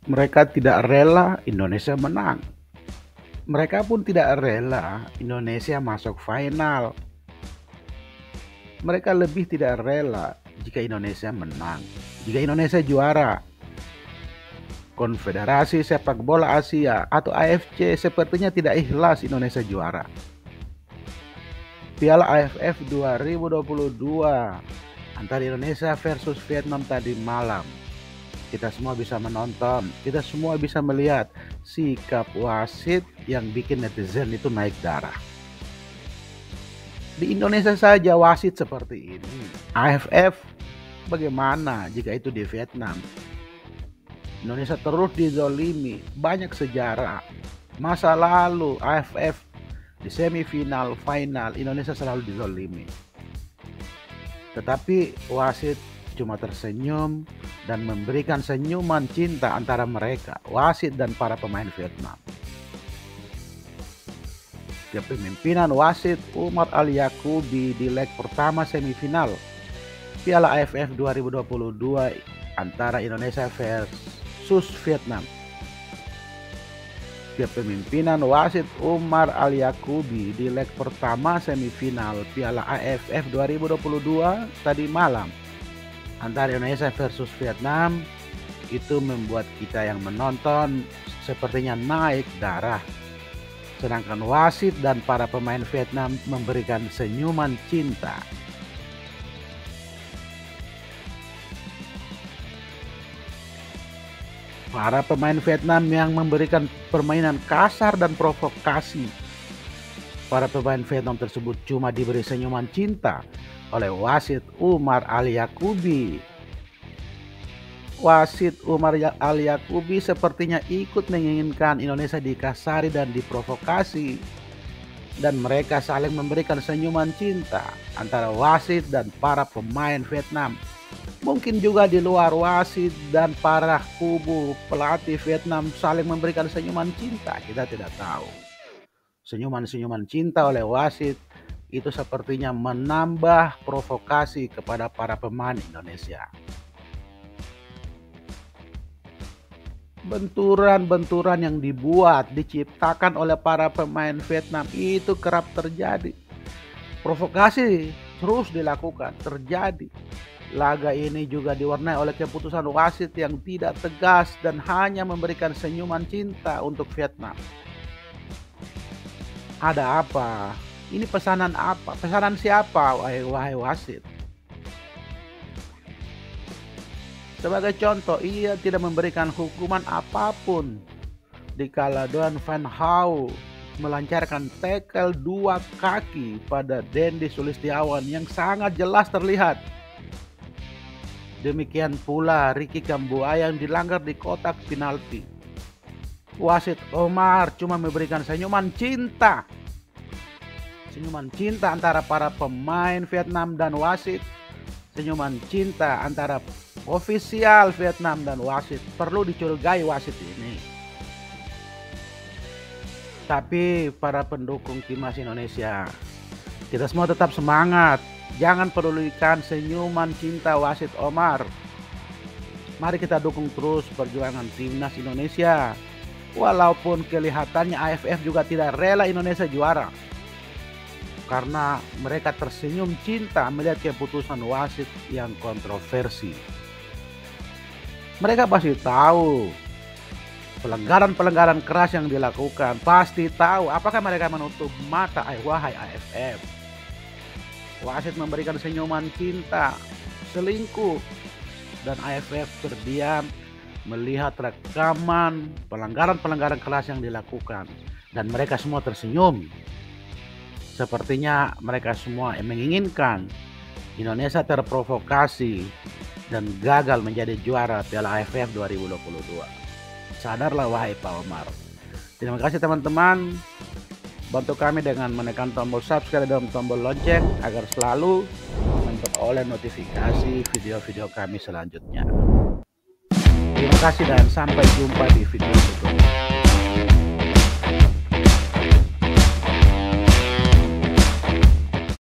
Mereka tidak rela Indonesia menang. Mereka pun tidak rela Indonesia masuk final. Mereka lebih tidak rela jika Indonesia menang, jika Indonesia juara. Konfederasi Sepak Bola Asia atau AFC sepertinya tidak ikhlas Indonesia juara. Piala AFF 2022 antara Indonesia versus Vietnam tadi malam. Kita semua bisa menonton, kita semua bisa melihat sikap wasit yang bikin netizen itu naik darah. Di Indonesia saja wasit seperti ini. AFF bagaimana jika itu di Vietnam? Indonesia terus dizolimi, banyak sejarah. Masa lalu AFF di semifinal, final, Indonesia selalu dizolimi. Tetapi wasit cuma tersenyum dan memberikan senyuman cinta antara mereka, wasit dan para pemain Vietnam. Kepemimpinan wasit Umar Al-Yaqubi di leg pertama semifinal Piala AFF 2022 antara Indonesia versus Vietnam. Kepemimpinan wasit Umar Al-Yaqubi di leg pertama semifinal Piala AFF 2022 tadi malam antara Indonesia versus Vietnam itu membuat kita yang menonton sepertinya naik darah. Sedangkan wasit dan para pemain Vietnam memberikan senyuman cinta. Para pemain Vietnam yang memberikan permainan kasar dan provokasi. Para pemain Vietnam tersebut cuma diberi senyuman cinta oleh wasit Umar Al-Yaqubi. Wasit Umar Al-Yaqubi sepertinya ikut menginginkan Indonesia dikasari dan diprovokasi. Dan mereka saling memberikan senyuman cinta antara wasit dan para pemain Vietnam. Mungkin juga di luar wasit dan para kubu pelatih Vietnam saling memberikan senyuman cinta, kita tidak tahu. Senyuman-senyuman cinta oleh wasit itu sepertinya menambah provokasi kepada para pemain Indonesia. Benturan-benturan yang dibuat, diciptakan oleh para pemain Vietnam itu kerap terjadi. Provokasi terus dilakukan, terjadi. Laga ini juga diwarnai oleh keputusan wasit yang tidak tegas dan hanya memberikan senyuman cinta untuk Vietnam. Ada apa? Ini pesanan apa? Pesanan siapa, wahai wasit? Sebagai contoh, ia tidak memberikan hukuman apapun dikala Don Van Hau melancarkan tackle 2 kaki pada Dendi Sulistiawan yang sangat jelas terlihat. Demikian pula Ricky Kambuaya yang dilanggar di kotak penalti. Wasit Omar cuma memberikan senyuman cinta. Senyuman cinta antara para pemain Vietnam dan wasit. Senyuman cinta antara ofisial Vietnam dan wasit. Perlu dicurigai wasit ini. Tapi para pendukung timnas Indonesia, kita semua tetap semangat. Jangan pedulikan senyuman cinta wasit Omar. Mari kita dukung terus perjuangan timnas Indonesia. Walaupun kelihatannya AFF juga tidak rela Indonesia juara. Karena mereka tersenyum cinta melihat keputusan wasit yang kontroversi. Mereka pasti tahu pelanggaran-pelanggaran keras yang dilakukan. Pasti tahu. Apakah mereka menutup mata? Wahai AFF. Wasit memberikan senyuman cinta, selingkuh, dan AFF terdiam melihat rekaman pelanggaran-pelanggaran keras yang dilakukan. Dan mereka semua tersenyum. Sepertinya mereka semua menginginkan Indonesia terprovokasi dan gagal menjadi juara Piala AFF 2022. Sadarlah wahai Pak Omar. Terima kasih teman-teman. Bantu kami dengan menekan tombol subscribe dan tombol lonceng agar selalu memperoleh notifikasi video-video kami selanjutnya. Terima kasih dan sampai jumpa di video berikutnya.